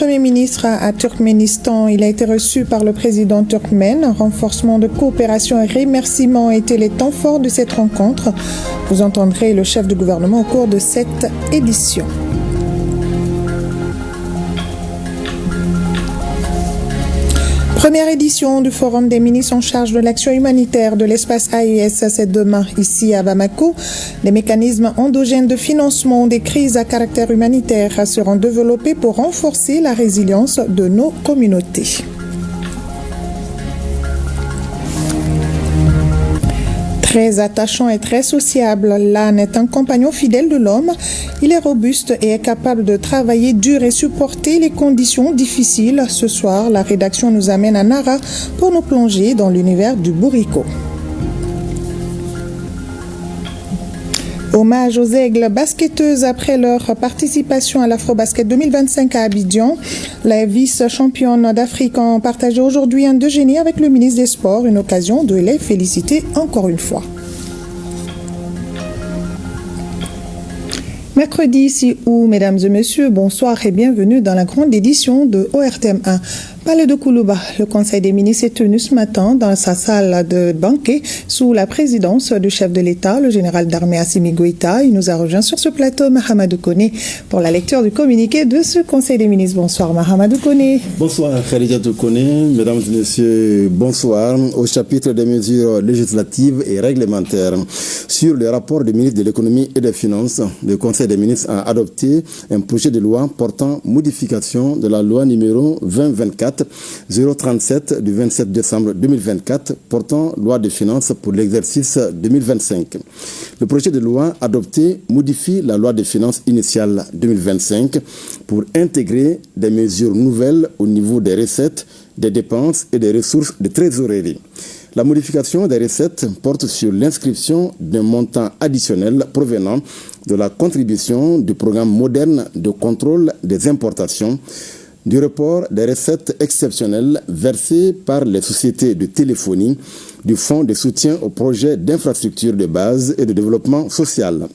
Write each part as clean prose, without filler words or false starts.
Premier ministre à Turkménistan. Il a été reçu par le président turkmène. Renforcement de coopération et remerciements étaient les temps forts de cette rencontre. Vous entendrez le chef du gouvernement au cours de cette édition. Première édition du Forum des ministres en charge de l'action humanitaire de l'espace AES, c'est demain ici à Bamako. Les mécanismes endogènes de financement des crises à caractère humanitaire seront développés pour renforcer la résilience de nos communautés. Très attachant et très sociable, l'âne est un compagnon fidèle de l'homme. Il est robuste et est capable de travailler dur et supporter les conditions difficiles. Ce soir, la rédaction nous amène à Nara pour nous plonger dans l'univers du bourricot. Hommage aux aigles basketteuses après leur participation à l'Afrobasket 2025 à Abidjan. La vice-championne d'Afrique ont partagé aujourd'hui un déjeuner avec le ministre des Sports, une occasion de les féliciter encore une fois. Mercredi, ici où, mesdames et messieurs, bonsoir et bienvenue dans la grande édition de ORTM1. Palais de Koulouba, le Conseil des ministres est tenu ce matin dans sa salle de banquet sous la présidence du chef de l'État, le général d'armée Assimi Goïta. Il nous a rejoint sur ce plateau, Mahamadou Koné, pour la lecture du communiqué de ce Conseil des ministres. Bonsoir, Mahamadou Koné. Bonsoir, Khadijatou Koné. Mesdames et messieurs, bonsoir. Au chapitre des mesures législatives et réglementaires sur le rapport du ministre de l'économie et des finances, le Conseil des ministres a adopté un projet de loi portant modification de la loi numéro 2024-037 du 27 décembre 2024 portant loi de finances pour l'exercice 2025. Le projet de loi adopté modifie la loi de finances initiale 2025 pour intégrer des mesures nouvelles au niveau des recettes, des dépenses et des ressources de trésorerie. La modification des recettes porte sur l'inscription d'un montant additionnel provenant de la contribution du programme moderne de contrôle des importations, du report des recettes exceptionnelles versées par les sociétés de téléphonie, du fonds de soutien aux projets d'infrastructure de base et de développement social.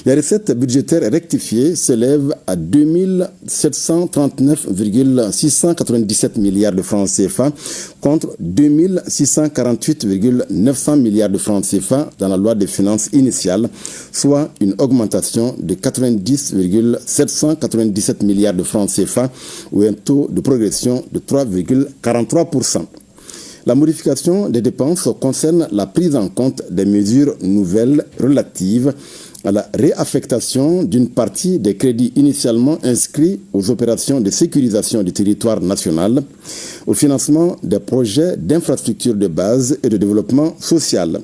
Les recettes budgétaires rectifiées s'élèvent à 2739,697 milliards de francs CFA contre 2648,900 milliards de francs CFA dans la loi des finances initiale, soit une augmentation de 90,797 milliards de francs CFA ou un taux de progression de 3,43%. La modification des dépenses concerne la prise en compte des mesures nouvelles relatives à la réaffectation d'une partie des crédits initialement inscrits aux opérations de sécurisation du territoire national, au financement des projets d'infrastructure de base et de développement social.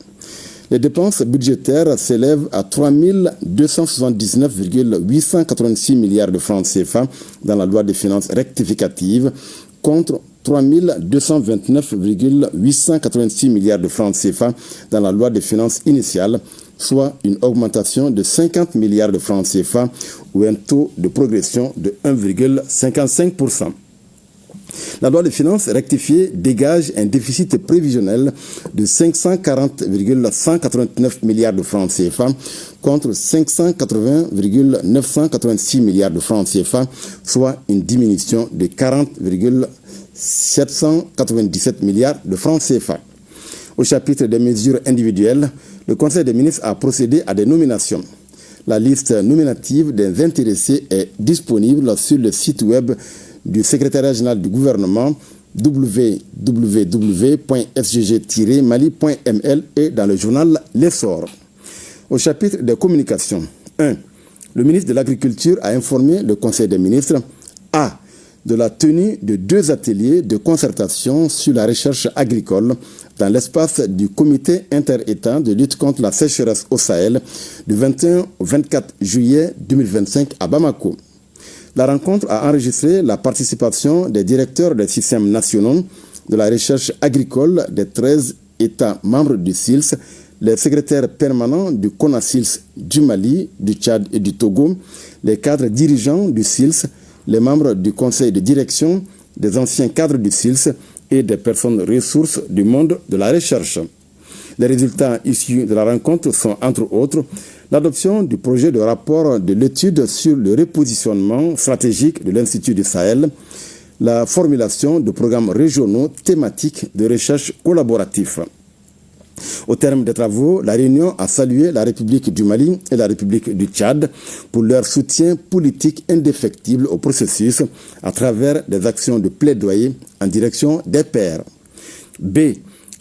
Les dépenses budgétaires s'élèvent à 3 279,886 milliards de francs CFA dans la loi des finances rectificative contre 3 229,886 milliards de francs CFA dans la loi des finances initiale, soit une augmentation de 50 milliards de francs CFA ou un taux de progression de 1,55%. La loi des finances rectifiée dégage un déficit prévisionnel de 540,189 milliards de francs CFA contre 580,986 milliards de francs CFA, soit une diminution de 40,797 milliards de francs CFA. Au chapitre des mesures individuelles, le Conseil des ministres a procédé à des nominations. La liste nominative des intéressés est disponible sur le site web du secrétariat général du gouvernement www.sgg-mali.ml et dans le journal L'Essor. Au chapitre des communications, 1. Le ministre de l'Agriculture a informé le Conseil des ministres A. de la tenue de 2 ateliers de concertation sur la recherche agricole dans l'espace du comité inter-État de lutte contre la sécheresse au Sahel du 21 au 24 juillet 2025 à Bamako. La rencontre a enregistré la participation des directeurs des systèmes nationaux de la recherche agricole des 13 États membres du SILS, les secrétaires permanents du CONASILS du Mali, du Tchad et du Togo, les cadres dirigeants du SILS, les membres du conseil de direction, des anciens cadres du SILS et des personnes ressources du monde de la recherche. Les résultats issus de la rencontre sont, entre autres, l'adoption du projet de rapport de l'étude sur le repositionnement stratégique de l'Institut du Sahel, la formulation de programmes régionaux thématiques de recherche collaboratifs. Au terme des travaux, la réunion a salué la République du Mali et la République du Tchad pour leur soutien politique indéfectible au processus à travers des actions de plaidoyer en direction des pairs. B.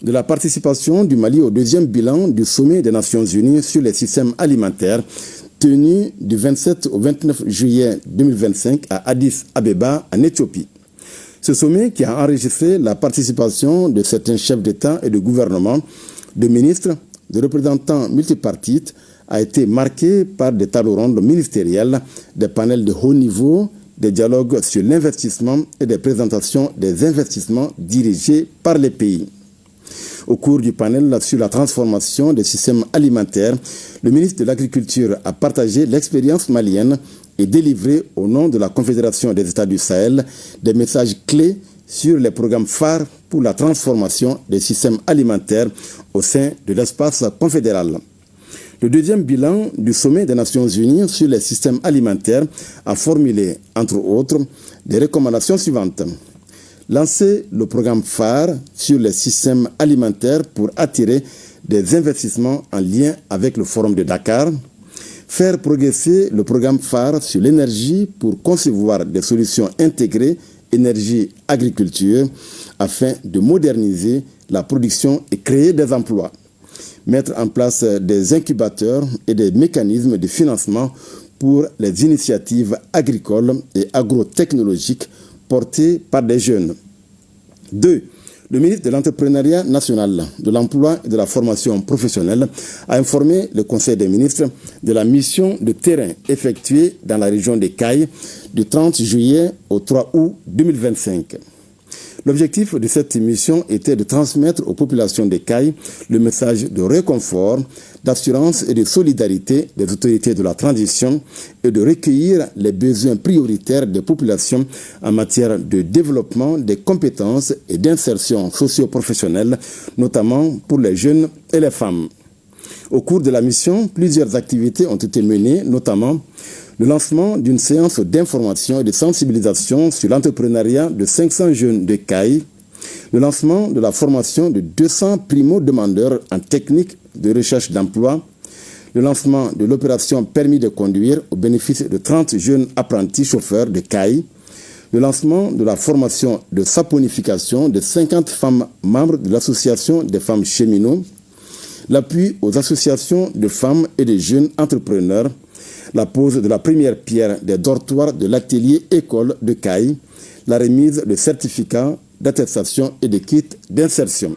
De la participation du Mali au deuxième bilan du sommet des Nations Unies sur les systèmes alimentaires tenu du 27 au 29 juillet 2025 à Addis Abeba en Éthiopie. Ce sommet, qui a enregistré la participation de certains chefs d'État et de gouvernement, de ministres, de représentants multipartites, a été marqué par des tables rondes ministérielles, des panels de haut niveau, des dialogues sur l'investissement et des présentations des investissements dirigés par les pays. Au cours du panel sur la transformation des systèmes alimentaires, le ministre de l'Agriculture a partagé l'expérience malienne et délivré au nom de la Confédération des États du Sahel des messages clés sur les programmes phares pour la transformation des systèmes alimentaires au sein de l'espace confédéral. Le deuxième bilan du sommet des Nations Unies sur les systèmes alimentaires a formulé, entre autres, les recommandations suivantes. Lancer le programme phare sur les systèmes alimentaires pour attirer des investissements en lien avec le Forum de Dakar. Faire progresser le programme phare sur l'énergie pour concevoir des solutions intégrées énergie-agriculture afin de moderniser la production et créer des emplois. Mettre en place des incubateurs et des mécanismes de financement pour les initiatives agricoles et agrotechnologiques portées par des jeunes. 2. Le ministre de l'Entrepreneuriat national, de l'Emploi et de la formation professionnelle a informé le Conseil des ministres de la mission de terrain effectuée dans la région des Cayes du 30 juillet au 3 août 2025. L'objectif de cette mission était de transmettre aux populations des Cayes le message de réconfort, d'assurance et de solidarité des autorités de la transition et de recueillir les besoins prioritaires des populations en matière de développement des compétences et d'insertion socio-professionnelle, notamment pour les jeunes et les femmes. Au cours de la mission, plusieurs activités ont été menées, notamment le lancement d'une séance d'information et de sensibilisation sur l'entrepreneuriat de 500 jeunes de Cayes, le lancement de la formation de 200 primo-demandeurs en technique de recherche d'emploi, le lancement de l'opération permis de conduire au bénéfice de 30 jeunes apprentis chauffeurs de Cayes, le lancement de la formation de saponification de 50 femmes membres de l'association des femmes cheminots, l'appui aux associations de femmes et de jeunes entrepreneurs, la pose de la première pierre des dortoirs de l'atelier école de Cayes, la remise de certificats d'attestation et de kits d'insertion.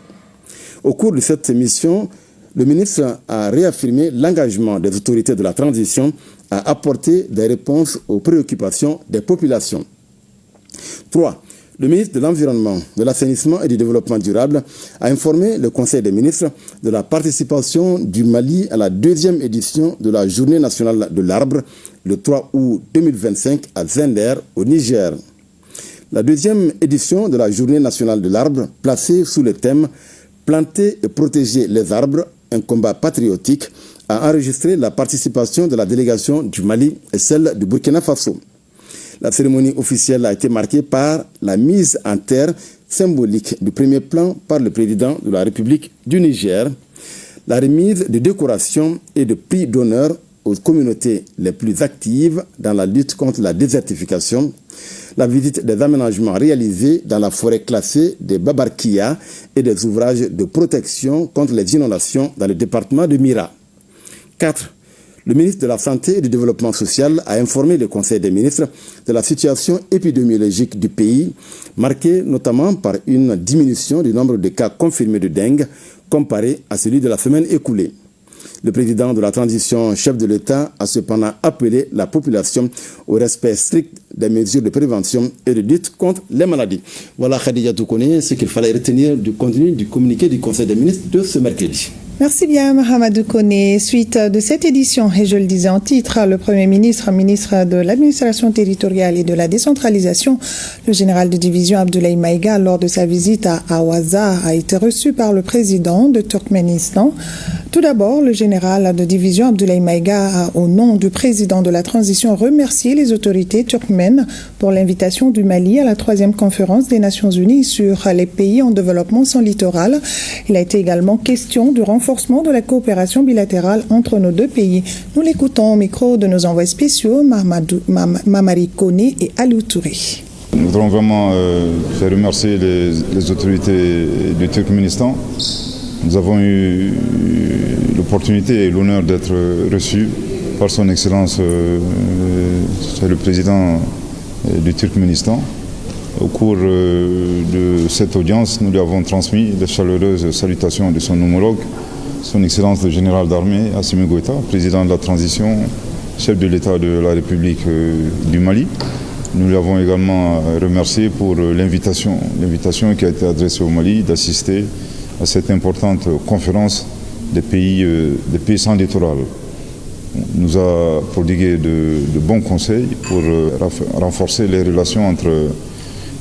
Au cours de cette mission, le ministre a réaffirmé l'engagement des autorités de la transition à apporter des réponses aux préoccupations des populations. 3. Le ministre de l'Environnement, de l'Assainissement et du Développement durable a informé le Conseil des ministres de la participation du Mali à la deuxième édition de la Journée nationale de l'arbre, le 3 août 2025 à Zender, au Niger. La deuxième édition de la Journée nationale de l'arbre, placée sous le thème « Planter et protéger les arbres, un combat patriotique », a enregistré la participation de la délégation du Mali et celle du Burkina Faso. La cérémonie officielle a été marquée par la mise en terre symbolique du premier plan par le président de la République du Niger, la remise de décorations et de prix d'honneur aux communautés les plus actives dans la lutte contre la désertification, la visite des aménagements réalisés dans la forêt classée des Babarkia et des ouvrages de protection contre les inondations dans le département de Mira. 4. Le ministre de la Santé et du Développement social a informé le Conseil des ministres de la situation épidémiologique du pays, marquée notamment par une diminution du nombre de cas confirmés de dengue comparé à celui de la semaine écoulée. Le président de la transition, chef de l'État, a cependant appelé la population au respect strict des mesures de prévention et de lutte contre les maladies. Voilà, Khadija Toukone, ce qu'il fallait retenir du contenu du communiqué du Conseil des ministres de ce mercredi. Merci bien, Mahamadou Koné. Suite de cette édition, et je le disais en titre, le Premier ministre, ministre de l'Administration territoriale et de la décentralisation, le général de division Abdoulaye Maïga, lors de sa visite à Awaza, a été reçu par le président de Turkménistan. Tout d'abord, le général de division Abdoulaye Maïga a, au nom du président de la transition, remercié les autorités turkmènes pour l'invitation du Mali à la 3e conférence des Nations Unies sur les pays en développement sans littoral. Il a été également question du renforcement de la coopération bilatérale entre nos deux pays. Nous l'écoutons au micro de nos envoyés spéciaux, Mamari Koné et Aliou Touré. Nous voudrons vraiment faire remercier les autorités du Turkménistan. Nous avons eu l'opportunité et l'honneur d'être reçus par son Excellence, le président du Turkménistan. Au cours de cette audience, nous lui avons transmis les chaleureuses salutations de son homologue, son Excellence le général d'armée Assimi Goïta, président de la transition, chef de l'État de la République du Mali. Nous lui avons également remercié pour l'invitation qui a été adressée au Mali d'assister à cette importante conférence des pays sans littoral. Il nous a prodigué de bons conseils pour renforcer les relations entre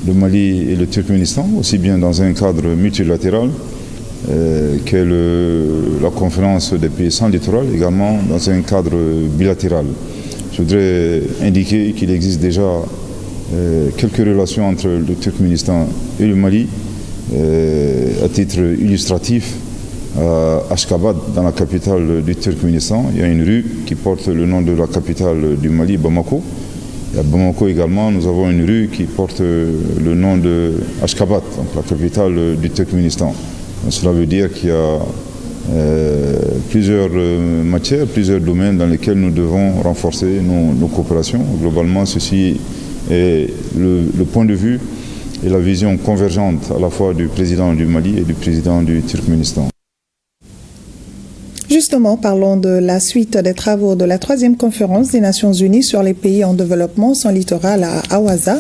le Mali et le Turkménistan, aussi bien dans un cadre multilatéral qu'est la conférence des pays sans littoral, également dans un cadre bilatéral. Je voudrais indiquer qu'il existe déjà quelques relations entre le Turkménistan et le Mali. À titre illustratif, à Ashgabat, dans la capitale du Turkménistan, il y a une rue qui porte le nom de la capitale du Mali, Bamako. Et à Bamako également, nous avons une rue qui porte le nom de Ashgabat, donc la capitale du Turkménistan. Donc cela veut dire qu'il y a plusieurs matières, plusieurs domaines dans lesquels nous devons renforcer nos coopérations. Globalement, ceci est le point de vue et la vision convergente à la fois du président du Mali et du président du Turkménistan. Justement, parlons de la suite des travaux de la 3e conférence des Nations Unies sur les pays en développement sans littoral à Awaza.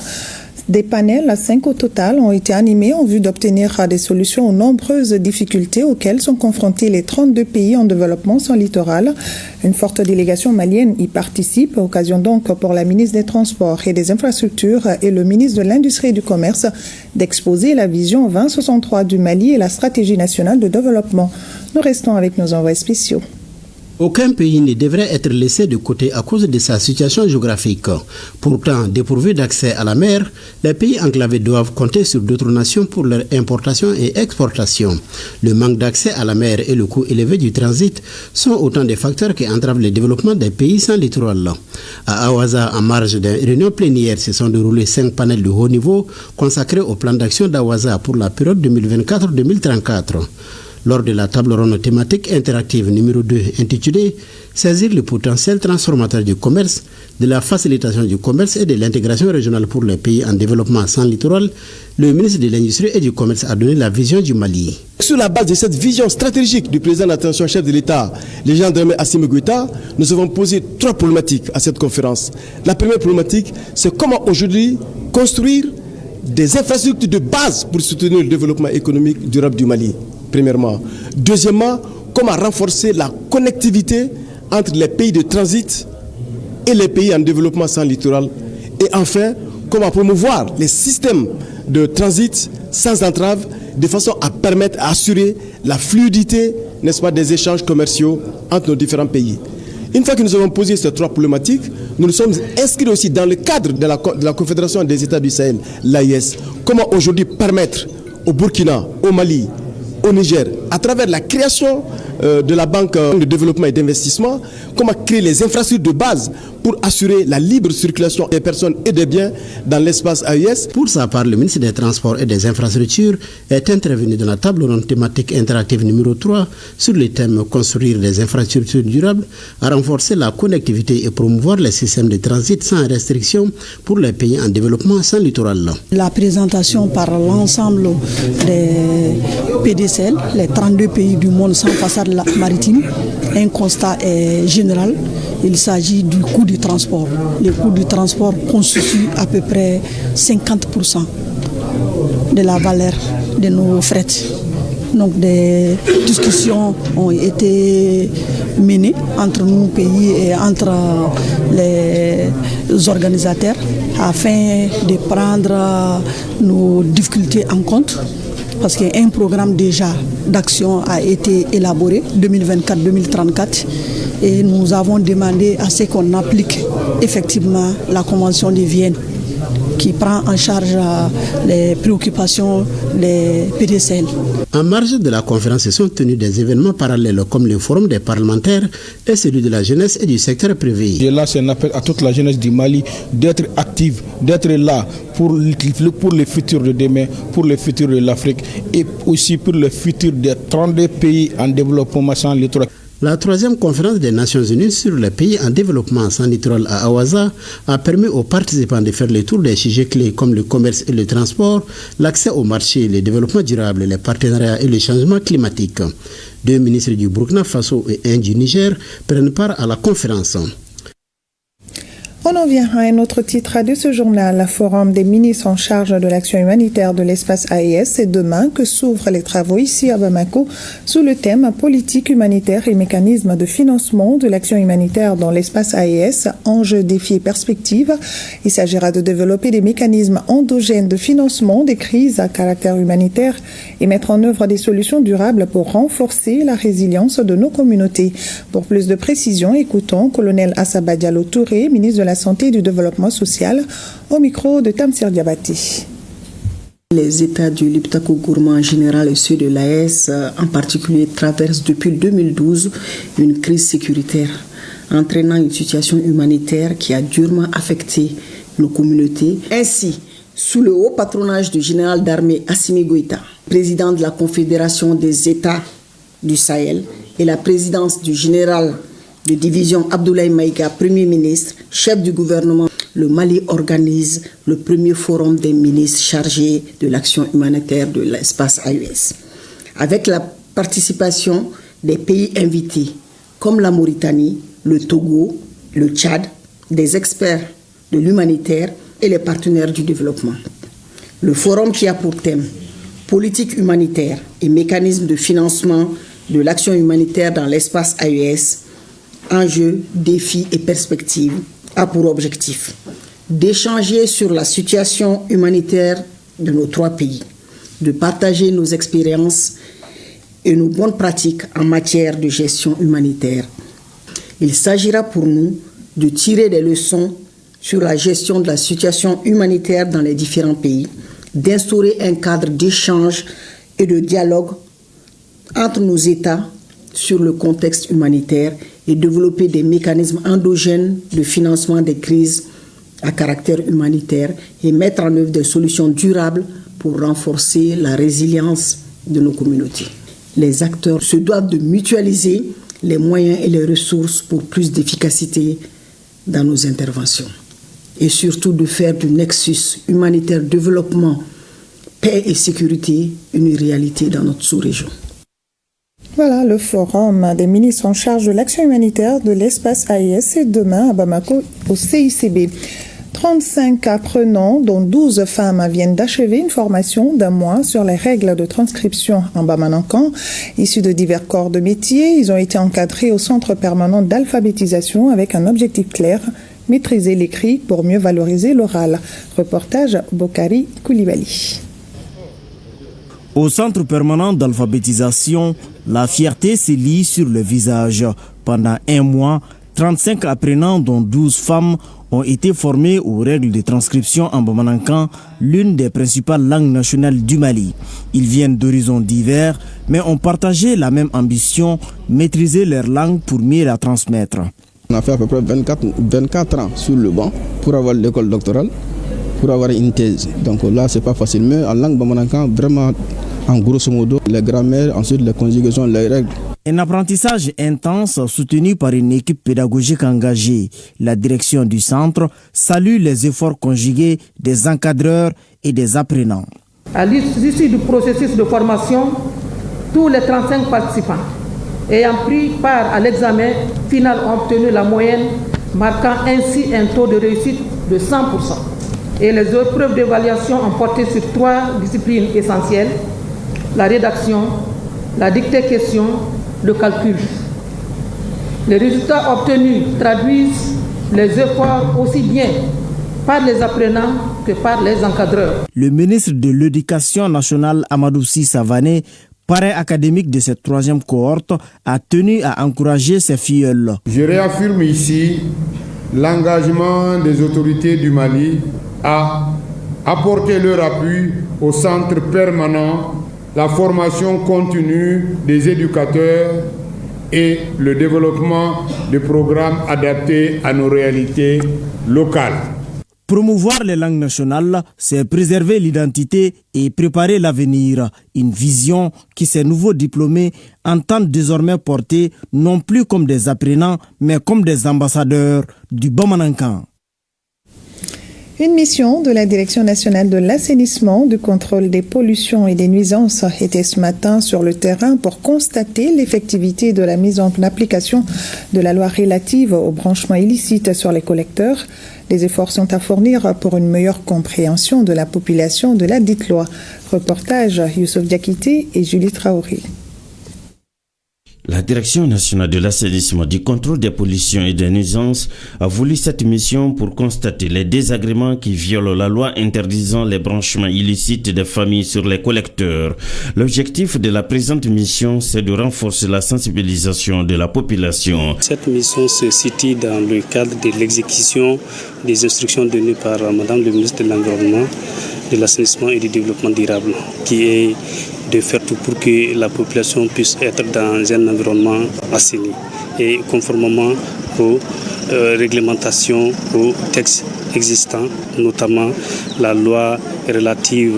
Des panels, 5 au total, ont été animés en vue d'obtenir des solutions aux nombreuses difficultés auxquelles sont confrontés les 32 pays en développement sans littoral. Une forte délégation malienne y participe, occasion donc pour la ministre des Transports et des Infrastructures et le ministre de l'Industrie et du Commerce d'exposer la vision 2063 du Mali et la stratégie nationale de développement. Nous restons avec nos envoyés spéciaux. Aucun pays ne devrait être laissé de côté à cause de sa situation géographique. Pourtant, dépourvus d'accès à la mer, les pays enclavés doivent compter sur d'autres nations pour leur importation et exportation. Le manque d'accès à la mer et le coût élevé du transit sont autant de facteurs qui entravent le développement des pays sans littoral. À Awaza, en marge d'une réunion plénière, se sont déroulés 5 panels de haut niveau consacrés au plan d'action d'Awaza pour la période 2024-2034. Lors de la table ronde thématique interactive numéro 2 intitulée « Saisir le potentiel transformateur du commerce, de la facilitation du commerce et de l'intégration régionale pour les pays en développement sans littoral », le ministre de l'Industrie et du Commerce a donné la vision du Mali. Sur la base de cette vision stratégique du président de l'attention chef de l'État, le général d'armée Assimi Goïta, nous avons posé 3 problématiques à cette conférence. La première problématique, c'est comment aujourd'hui construire des infrastructures de base pour soutenir le développement économique durable du Mali. Premièrement. Deuxièmement, comment renforcer la connectivité entre les pays de transit et les pays en développement sans littoral. Et enfin, comment promouvoir les systèmes de transit sans entrave de façon à permettre, à assurer la fluidité, n'est-ce pas, des échanges commerciaux entre nos différents pays. Une fois que nous avons posé ces 3 problématiques, nous nous sommes inscrits aussi dans le cadre de la Confédération des États du Sahel, l'AIS. Comment aujourd'hui permettre au Burkina, au Mali, au Niger, à travers la création de la Banque de développement et d'investissement, comment créer les infrastructures de base pour assurer la libre circulation des personnes et des biens dans l'espace AES. Pour sa part, le ministre des Transports et des Infrastructures est intervenu dans la table ronde thématique interactive numéro 3 sur le thème « Construire des infrastructures durables » à renforcer la connectivité et promouvoir les systèmes de transit sans restriction pour les pays en développement sans littoral. La présentation par l'ensemble des PDCL, les 32 pays du monde sans façade maritime, un constat est général. Il s'agit du coût du transport. Le coût du transport constitue à peu près 50% de la valeur de nos frettes. Donc des discussions ont été menées entre nos pays et entre les organisateurs afin de prendre nos difficultés en compte. Parce qu'un programme déjà d'action a été élaboré, 2024-2034, et nous avons demandé à ce qu'on applique effectivement la Convention de Vienne, qui prend en charge les préoccupations des PDCL. En marge de la conférence se sont tenus des événements parallèles comme le forum des parlementaires et celui de la jeunesse et du secteur privé. Je lance un appel à toute la jeunesse du Mali d'être active, d'être là pour le futur de demain, pour le futur de l'Afrique et aussi pour le futur des 32 pays en développement sans littoral. La 3e conférence des Nations Unies sur les pays en développement sans littoral à Awaza a permis aux participants de faire le tour des sujets clés comme le commerce et le transport, l'accès au marché, le développement durable, les partenariats et le changement climatique. 2 ministres du Burkina Faso et un du Niger prennent part à la conférence. On en vient à un autre titre de ce journal. Le Forum des ministres en charge de l'action humanitaire de l'espace AES. C'est demain que s'ouvrent les travaux ici à Bamako sous le thème politique humanitaire et mécanismes de financement de l'action humanitaire dans l'espace AES, enjeux, défis et perspectives. Il s'agira de développer des mécanismes endogènes de financement des crises à caractère humanitaire et mettre en œuvre des solutions durables pour renforcer la résilience de nos communautés. Pour plus de précisions, écoutons colonel Assaba Diallo Touré, ministre de la Santé et du Développement social, au micro de Tamsir Diabati. Les États du Liptako Gourma en général et ceux de l'AES en particulier traversent depuis 2012 une crise sécuritaire, entraînant une situation humanitaire qui a durement affecté nos communautés. Ainsi, sous le haut patronage du général d'armée Assimi Goïta, président de la Confédération des États du Sahel, et la présidence du général de division Abdoulaye Maïga, Premier ministre, chef du gouvernement, le Mali organise le premier forum des ministres chargés de l'action humanitaire de l'espace AES. Avec la participation des pays invités comme la Mauritanie, le Togo, le Tchad, des experts de l'humanitaire et les partenaires du développement. Le forum qui a pour thème politique humanitaire et mécanismes de financement de l'action humanitaire dans l'espace AES, enjeux, défis et perspectives, a pour objectif d'échanger sur la situation humanitaire de nos 3 pays, de partager nos expériences et nos bonnes pratiques en matière de gestion humanitaire. Il s'agira pour nous de tirer des leçons sur la gestion de la situation humanitaire dans les différents pays, d'instaurer un cadre d'échange et de dialogue entre nos États sur le contexte humanitaire et développer des mécanismes endogènes de financement des crises à caractère humanitaire et mettre en œuvre des solutions durables pour renforcer la résilience de nos communautés. Les acteurs se doivent de mutualiser les moyens et les ressources pour plus d'efficacité dans nos interventions et surtout de faire du nexus humanitaire développement, paix et sécurité une réalité dans notre sous-région. Voilà, le forum des ministres en charge de l'action humanitaire de l'espace AES est demain à Bamako au CICB. 35 apprenants, dont 12 femmes, viennent d'achever une formation d'1 mois sur les règles de transcription en Bamanankan. Issus de divers corps de métier, ils ont été encadrés au centre permanent d'alphabétisation avec un objectif clair, maîtriser l'écrit pour mieux valoriser l'oral. Reportage Bokari Koulibaly. Au centre permanent d'alphabétisation, la fierté se lit sur le visage. Pendant 1 mois, 35 apprenants, dont 12 femmes, ont été formés aux règles de transcription en Bamanankan, l'une des principales langues nationales du Mali. Ils viennent d'horizons divers, mais ont partagé la même ambition, maîtriser leur langue pour mieux la transmettre. On a fait à peu près 24 ans sur le banc pour avoir l'école doctorale, pour avoir une thèse. Donc là, c'est pas facile, mais en langue Bamanankan, vraiment, en grosso modo, les grammaires, ensuite les conjugaisons, les règles. Un apprentissage intense soutenu par une équipe pédagogique engagée. La direction du centre salue les efforts conjugués des encadreurs et des apprenants. À l'issue du processus de formation, tous les 35 participants ayant pris part à l'examen final ont obtenu la moyenne, marquant ainsi un taux de réussite de 100%. Et les épreuves d'évaluation ont porté sur 3 disciplines essentielles: la rédaction, la dictée question, le calcul. Les résultats obtenus traduisent les efforts aussi bien par les apprenants que par les encadreurs. Le ministre de l'Éducation nationale, Amadou Sy Savané, parrain académique de cette 3e cohorte, a tenu à encourager ses filleuls. Je réaffirme ici l'engagement des autorités du Mali à apporter leur appui au centre permanent, la formation continue des éducateurs et le développement de programmes adaptés à nos réalités locales. Promouvoir les langues nationales, c'est préserver l'identité et préparer l'avenir. Une vision qui ces nouveaux diplômés entendent désormais porter non plus comme des apprenants, mais comme des ambassadeurs du Bamanankan. Une mission de la Direction nationale de l'assainissement, du contrôle des pollutions et des nuisances était ce matin sur le terrain pour constater l'effectivité de la mise en application de la loi relative au branchement illicite sur les collecteurs. Les efforts sont à fournir pour une meilleure compréhension de la population de la dite loi. Reportage Youssouf Diakité et Julie Traoré. La Direction nationale de l'assainissement, du contrôle des pollutions et des nuisances a voulu cette mission pour constater les désagréments qui violent la loi interdisant les branchements illicites des familles sur les collecteurs. L'objectif de la présente mission, c'est de renforcer la sensibilisation de la population. Cette mission se situe dans le cadre de l'exécution des instructions données par Madame le ministre de l'Environnement, de l'Assainissement et du Développement durable, qui est de faire tout pour que la population puisse être dans un environnement assaini et conformément aux réglementations, aux textes existants, notamment la loi relative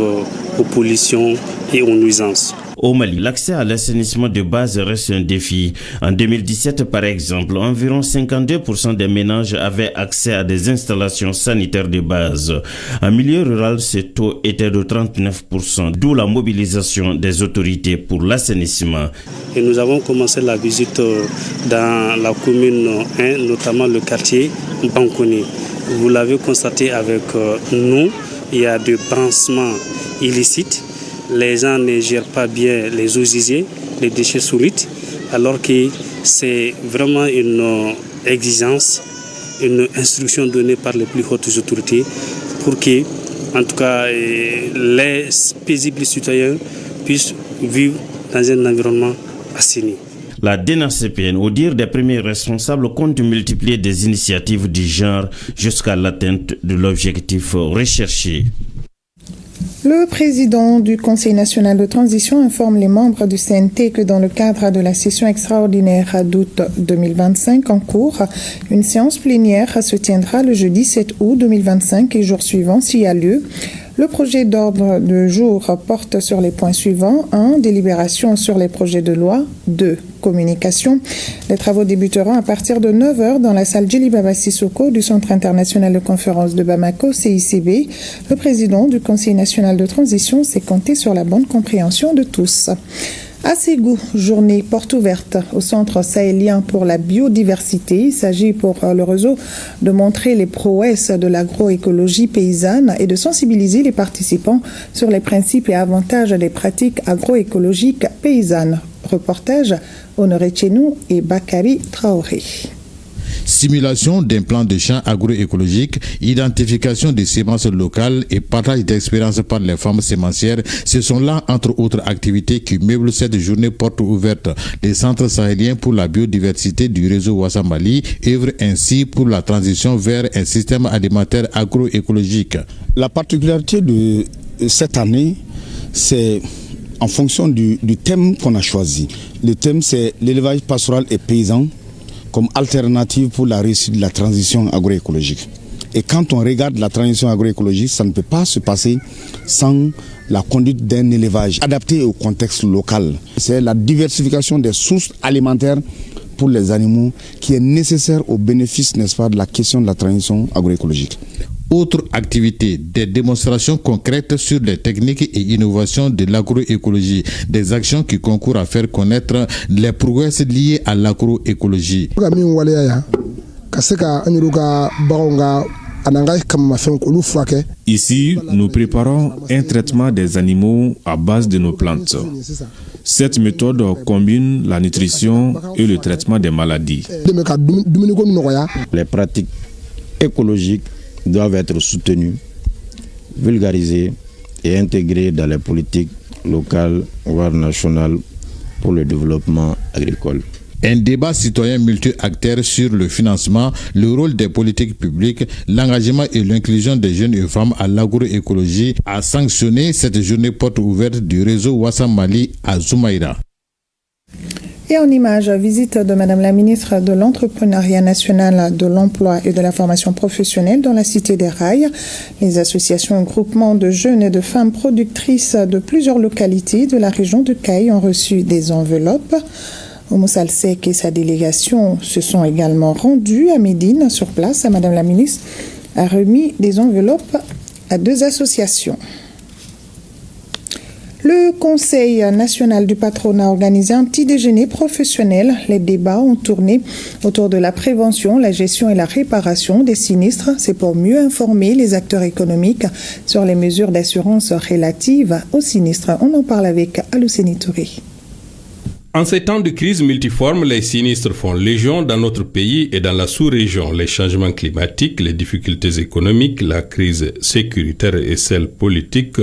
aux pollutions et aux nuisances. Au Mali, l'accès à l'assainissement de base reste un défi. En 2017, par exemple, environ 52% des ménages avaient accès à des installations sanitaires de base. En milieu rural, ce taux était de 39%, d'où la mobilisation des autorités pour l'assainissement. Et nous avons commencé la visite dans la commune 1, notamment le quartier Bankoni. Vous l'avez constaté avec nous, il y a des branchements illicites. Les gens ne gèrent pas bien les eaux usées, les déchets solides, alors que c'est vraiment une exigence, une instruction donnée par les plus hautes autorités pour que, en tout cas, les paisibles citoyens puissent vivre dans un environnement assaini. La DNACPN, au dire des premiers responsables, compte multiplier des initiatives du genre jusqu'à l'atteinte de l'objectif recherché. Le président du Conseil national de transition informe les membres du CNT que dans le cadre de la session extraordinaire d'août 2025 en cours, une séance plénière se tiendra le jeudi 7 août 2025 et jour suivant s'il y a lieu. Le projet d'ordre du jour porte sur les points suivants. 1. Délibération sur les projets de loi. 2. Communication. Les travaux débuteront à partir de 9h dans la salle Djili Baba Sissoko du Centre international de conférence de Bamako, CICB. Le président du Conseil national de transition s'est compté sur la bonne compréhension de tous. À Ségou, journée porte ouverte au Centre sahélien pour la biodiversité. Il s'agit pour le réseau de montrer les prouesses de l'agroécologie paysanne et de sensibiliser les participants sur les principes et avantages des pratiques agroécologiques paysannes. Reportage Honoré Tchenou et Bakary Traoré. Simulation d'un plan de champ agroécologique, identification des semences locales et partage d'expériences par les femmes sémencières, ce sont là, entre autres activités, qui meublent cette journée porte ouverte. Les centres sahéliens pour la biodiversité du réseau Ouassa Mali œuvrent ainsi pour la transition vers un système alimentaire agroécologique. La particularité de cette année, c'est en fonction du thème qu'on a choisi. Le thème, c'est l'élevage pastoral et paysan comme alternative pour la réussite de la transition agroécologique. Et quand on regarde la transition agroécologique, ça ne peut pas se passer sans la conduite d'un élevage adapté au contexte local. C'est la diversification des sources alimentaires pour les animaux qui est nécessaire au bénéfice, n'est-ce pas, de la question de la transition agroécologique. Autre activité, des démonstrations concrètes sur les techniques et innovations de l'agroécologie, des actions qui concourent à faire connaître les prouesses liées à l'agroécologie. Ici, nous préparons un traitement des animaux à base de nos plantes. Cette méthode combine la nutrition et le traitement des maladies. Les pratiques écologiques doivent être soutenues, vulgarisées et intégrées dans les politiques locales voire nationales pour le développement agricole. Un débat citoyen multi-acteurs sur le financement, le rôle des politiques publiques, l'engagement et l'inclusion des jeunes et femmes à l'agroécologie a sanctionné cette journée porte ouverte du réseau Wassam Mali à Zoumaïra. Et en image, visite de Madame la ministre de l'Entrepreneuriat national, de l'Emploi et de la formation professionnelle dans la Cité des Rails. Les associations et groupements de jeunes et de femmes productrices de plusieurs localités de la région de Caille ont reçu des enveloppes. Oumou Salsek et sa délégation se sont également rendus à Médine. Sur place, Madame la ministre a remis des enveloppes à 2 associations. Le Conseil national du patronat a organisé un petit déjeuner professionnel. Les débats ont tourné autour de la prévention, la gestion et la réparation des sinistres. C'est pour mieux informer les acteurs économiques sur les mesures d'assurance relatives aux sinistres. On en parle avec Alousseni Touré. En ces temps de crise multiforme, les sinistres font légion dans notre pays et dans la sous-région. Les changements climatiques, les difficultés économiques, la crise sécuritaire et celle politique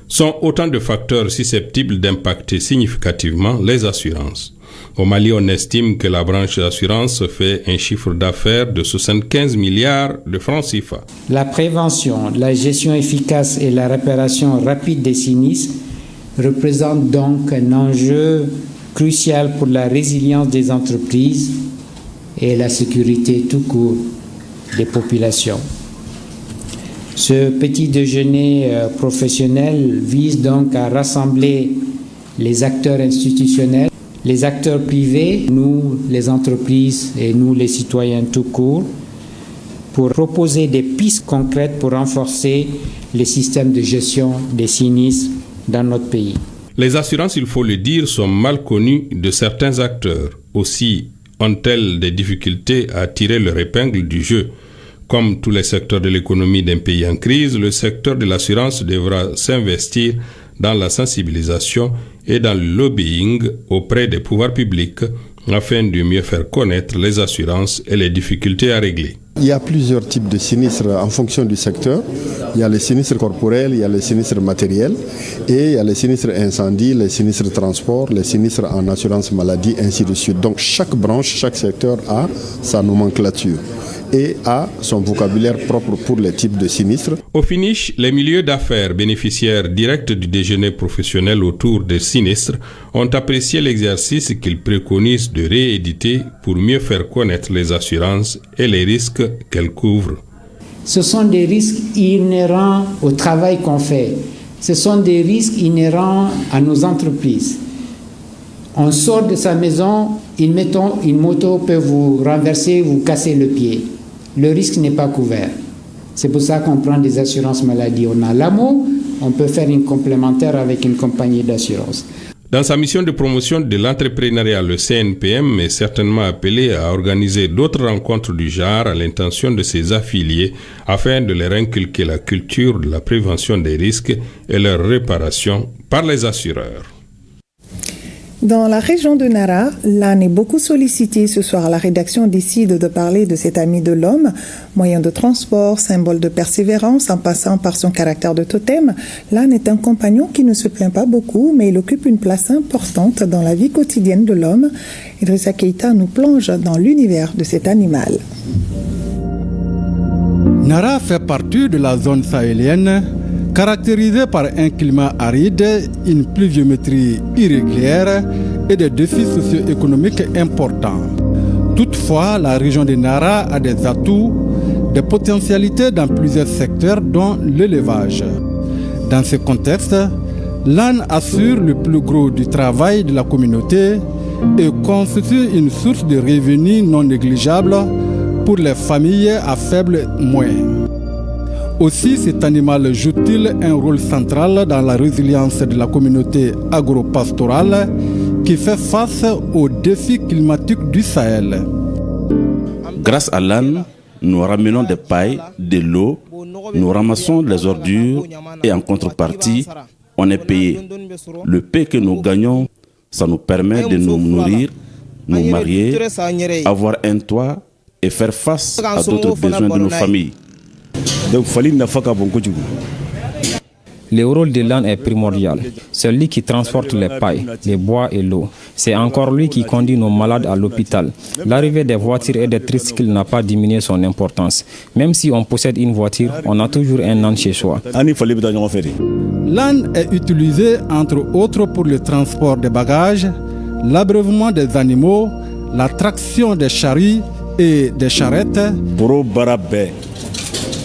sont autant de facteurs susceptibles d'impacter significativement les assurances. Au Mali, on estime que la branche assurance fait un chiffre d'affaires de 75 milliards de francs CFA. La prévention, la gestion efficace et la réparation rapide des sinistres représentent donc un enjeu crucial pour la résilience des entreprises et la sécurité tout court des populations. Ce petit déjeuner professionnel vise donc à rassembler les acteurs institutionnels, les acteurs privés, nous les entreprises et nous les citoyens tout court, pour proposer des pistes concrètes pour renforcer les systèmes de gestion des sinistres dans notre pays. Les assurances, il faut le dire, sont mal connues de certains acteurs. Aussi ont-elles des difficultés à tirer leur épingle du jeu. Comme tous les secteurs de l'économie d'un pays en crise, le secteur de l'assurance devra s'investir dans la sensibilisation et dans le lobbying auprès des pouvoirs publics afin de mieux faire connaître les assurances et les difficultés à régler. Il y a plusieurs types de sinistres en fonction du secteur. Il y a les sinistres corporels, il y a les sinistres matériels et il y a les sinistres incendie, les sinistres transport, les sinistres en assurance maladie, ainsi de suite. Donc chaque branche, chaque secteur a sa nomenclature et a son vocabulaire propre pour les types de sinistres. Au finish, les milieux d'affaires bénéficiaires directs du déjeuner professionnel autour des sinistres ont apprécié l'exercice qu'ils préconisent de rééditer pour mieux faire connaître les assurances et les risques qu'elles couvrent. Ce sont des risques inhérents au travail qu'on fait. Ce sont des risques inhérents à nos entreprises. On sort de sa maison, une moto peut vous renverser, vous casser le pied. Le risque n'est pas couvert. C'est pour ça qu'on prend des assurances maladie. On a l'AMO, on peut faire une complémentaire avec une compagnie d'assurance. Dans sa mission de promotion de l'entrepreneuriat, le CNPM est certainement appelé à organiser d'autres rencontres du genre à l'intention de ses affiliés afin de leur inculquer la culture de la prévention des risques et leur réparation par les assureurs. Dans la région de Nara, l'âne est beaucoup sollicité. Ce soir, la rédaction décide de parler de cet ami de l'homme, moyen de transport, symbole de persévérance, en passant par son caractère de totem. L'âne est un compagnon qui ne se plaint pas beaucoup, mais il occupe une place importante dans la vie quotidienne de l'homme. Idrissa Keïta nous plonge dans l'univers de cet animal. Nara fait partie de la zone sahélienne, caractérisée par un climat aride, une pluviométrie irrégulière et des défis socio-économiques importants. Toutefois, la région de Nara a des atouts, des potentialités dans plusieurs secteurs, dont l'élevage. Dans ce contexte, l'âne assure le plus gros du travail de la communauté et constitue une source de revenus non négligeable pour les familles à faibles moyens. Aussi, cet animal joue-t-il un rôle central dans la résilience de la communauté agro-pastorale qui fait face aux défis climatiques du Sahel. Grâce à l'âne, nous ramenons des pailles, de l'eau, nous ramassons les ordures et en contrepartie, on est payé. Le paie que nous gagnons Ça nous permet de nous nourrir, nous marier, avoir un toit et faire face à d'autres besoins de nos familles. Donc, le rôle de l'âne est primordial. C'est lui qui transporte les pailles, les bois et l'eau. C'est encore lui qui conduit nos malades à l'hôpital. L'arrivée des voitures et des tricycles n'a pas diminué son importance. Même si on possède une voiture, on a toujours un âne chez soi. L'âne est utilisé entre autres pour le transport des bagages, l'abreuvement des animaux, la traction des charrues et des charrettes.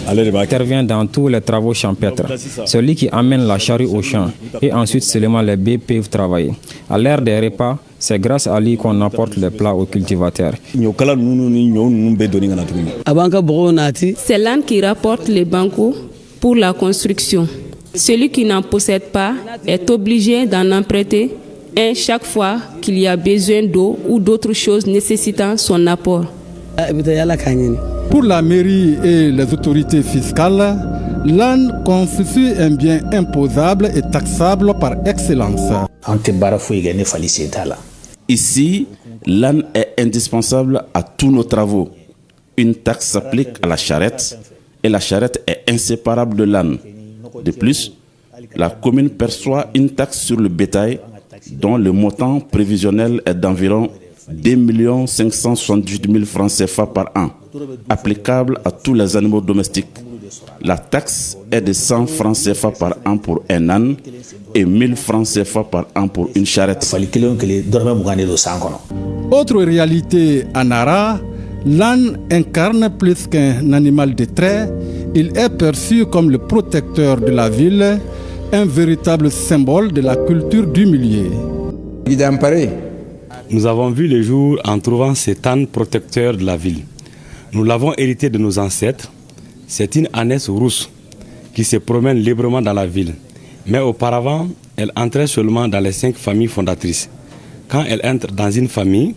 Il intervient dans tous les travaux champêtres. Celui qui amène la charrue au champ et ensuite seulement les bœufs peuvent travailler. À l'heure des repas, c'est grâce à lui qu'on apporte les plats aux cultivateurs. C'est l'âne qui rapporte les bancos pour la construction. Celui qui n'en possède pas est obligé d'en emprunter un chaque fois qu'il y a besoin d'eau ou d'autres choses nécessitant son apport. Pour la mairie et les autorités fiscales, l'âne constitue un bien imposable et taxable par excellence. Ici, l'âne est indispensable à tous nos travaux. Une taxe s'applique à la charrette et la charrette est inséparable de l'âne. De plus, la commune perçoit une taxe sur le bétail dont le montant prévisionnel est d'environ 2 578 000 francs CFA par an, applicable à tous les animaux domestiques. La taxe est de 100 francs CFA par an pour un âne et 1000 francs CFA par an pour une charrette. Autre réalité à Nara, l'âne incarne plus qu'un animal de trait. Il est perçu comme le protecteur de la ville, un véritable symbole de la culture du milieu. Nous avons vu le jour en trouvant cet âne protecteur de la ville. Nous l'avons hérité de nos ancêtres. C'est une ânesse rousse qui se promène librement dans la ville. Mais auparavant, elle entrait seulement dans les 5 familles fondatrices. Quand elle entre dans une famille,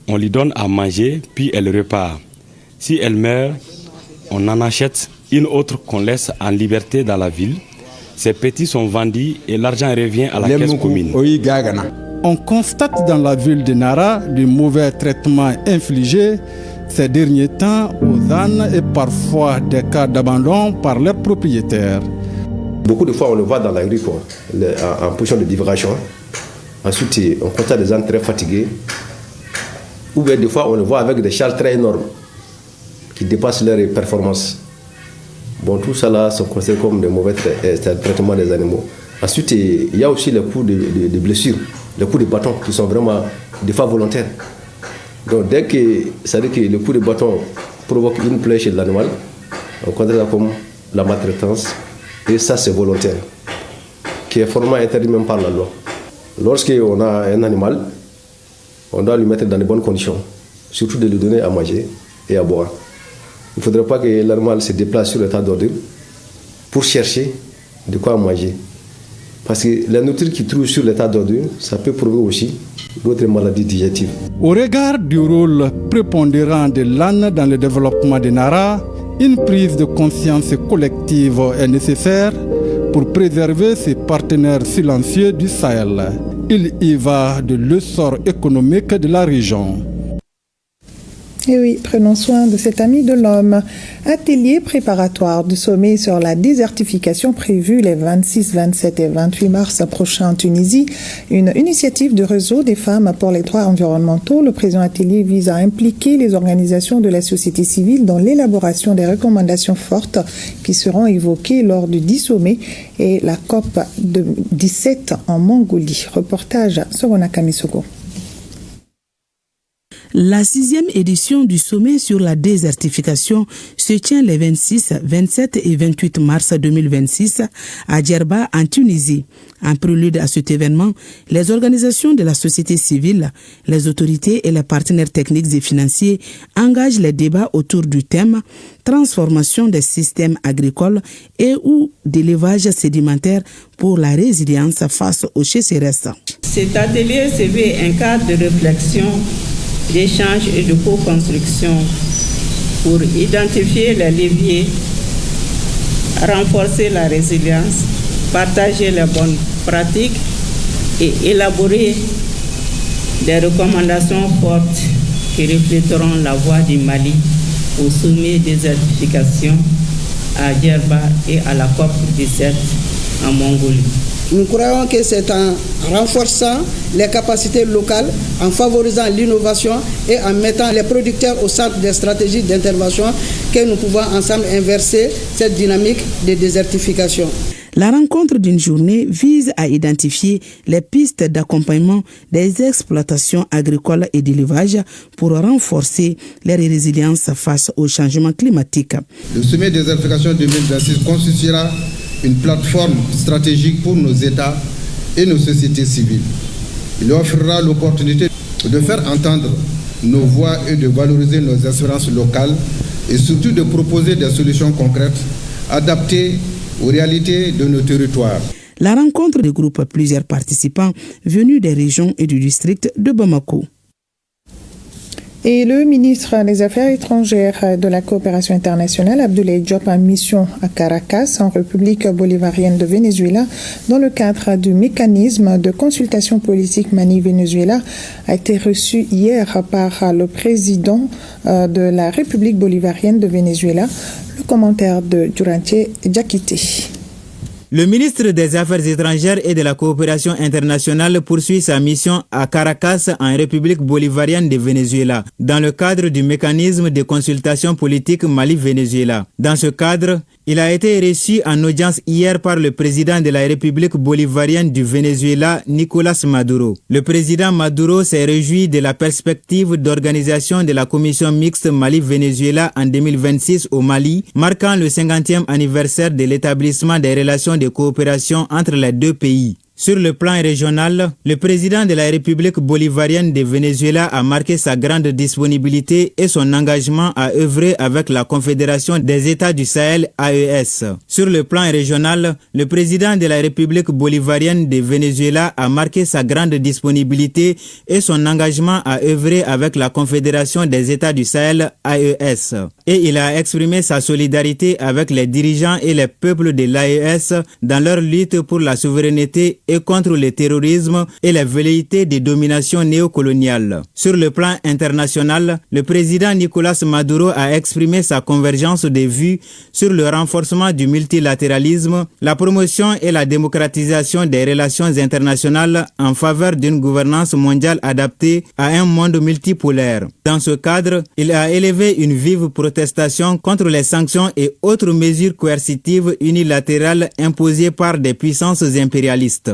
on lui donne à manger, puis elle repart. Si elle meurt, on en achète une autre qu'on laisse en liberté dans la ville. Ces petits sont vendus et l'argent revient à la caisse commune. On constate dans la ville de Nara du mauvais traitement infligé ces derniers temps aux ânes et parfois des cas d'abandon par leurs propriétaires. Beaucoup de fois on le voit dans la rue en position de divagation. Ensuite on constate des ânes très fatigués. Ou bien des fois on le voit avec des châles très énormes qui dépassent leurs performances. Bon, tout ça là sont considérés comme des mauvais traitements des animaux. Ensuite il y a aussi les coups de blessures. Les coups de bâton qui sont vraiment des fois volontaires. Donc dès que le coup de bâton provoque une plaie chez l'animal, on considère ça comme la maltraitance et ça c'est volontaire, qui est formellement interdit même par la loi. Lorsqu'on a un animal, on doit lui mettre dans de bonnes conditions, surtout de lui donner à manger et à boire. Il ne faudrait pas que l'animal se déplace sur le tas d'ordures pour chercher de quoi manger. Parce que la nourriture qu'il trouve sur l'état d'ordure, ça peut provoquer aussi d'autres maladies digestives. Au regard du rôle prépondérant de l'âne dans le développement de Nara, une prise de conscience collective est nécessaire pour préserver ses partenaires silencieux du Sahel. Il y va de l'essor économique de la région. Et oui, prenons soin de cet ami de l'homme. Atelier préparatoire du sommet sur la désertification prévu les 26, 27 et 28 mars prochains en Tunisie. Une initiative du réseau des femmes pour les droits environnementaux. Le présent atelier vise à impliquer les organisations de la société civile dans l'élaboration des recommandations fortes qui seront évoquées lors du 10 sommet et la COP 17 en Mongolie. Reportage Sorona Kamisogo. La 6e édition du sommet sur la désertification se tient les 26, 27 et 28 mars 2026 à Djerba en Tunisie. En prélude à cet événement, les organisations de la société civile, les autorités et les partenaires techniques et financiers engagent les débats autour du thème transformation des systèmes agricoles et ou d'élevage sédimentaire pour la résilience face aux sécheresses. Cet atelier se veut un cadre de réflexion, d'échange et de co-construction pour identifier les leviers, renforcer la résilience, partager les bonnes pratiques et élaborer Des recommandations fortes qui refléteront la voie du Mali au sommet des certifications à Djerba et à la COP17 en Mongolie. Nous croyons que c'est en renforçant les capacités locales, en favorisant l'innovation et en mettant les producteurs au centre des stratégies d'intervention que nous pouvons ensemble inverser cette dynamique de désertification. La rencontre d'une journée vise à identifier les pistes d'accompagnement des exploitations agricoles et d'élevage pour renforcer leur résilience face au changement climatique. Le sommet des désertification 2026 constituera une plateforme stratégique pour nos États et nos sociétés civiles. Il offrira l'opportunité de faire entendre nos voix et de valoriser nos espérances locales et surtout de proposer des solutions concrètes adaptées aux réalités de nos territoires. La rencontre regroupe plusieurs participants venus des régions et du district de Bamako. Et le ministre des Affaires étrangères et de la coopération internationale, Abdoulaye Diop, en mission à Caracas, en République bolivarienne de Venezuela, dans le cadre du mécanisme de consultation politique Mali-Venezuela, a été reçu hier par le président de la République bolivarienne de Venezuela. Le commentaire de Durantier Diakité. Le ministre des Affaires étrangères et de la coopération internationale poursuit sa mission à Caracas, en République bolivarienne de Venezuela, dans le cadre du mécanisme de consultation politique Mali-Venezuela. Dans ce cadre, il a été reçu en audience hier par le président de la République bolivarienne du Venezuela, Nicolás Maduro. Le président Maduro s'est réjoui de la perspective d'organisation de la commission mixte Mali-Venezuela en 2026 au Mali, marquant le 50e anniversaire de l'établissement des relations de coopération entre les deux pays. Sur le plan régional, le président de la République bolivarienne de Venezuela a marqué sa grande disponibilité et son engagement à œuvrer avec la Confédération des États du Sahel AES. Sur le plan régional, le président de la République bolivarienne de Venezuela a marqué sa grande disponibilité et son engagement à œuvrer avec la Confédération des États du Sahel AES. Et il a exprimé sa solidarité avec les dirigeants et les peuples de l'AES dans leur lutte pour la souveraineté et contre le terrorisme et les velléités de domination néocoloniale. Sur le plan international, le président Nicolás Maduro a exprimé sa convergence de vues sur le renforcement du multilatéralisme, la promotion et la démocratisation des relations internationales en faveur d'une gouvernance mondiale adaptée à un monde multipolaire. Dans ce cadre, il a élevé une vive protestation contre les sanctions et autres mesures coercitives unilatérales imposées par des puissances impérialistes.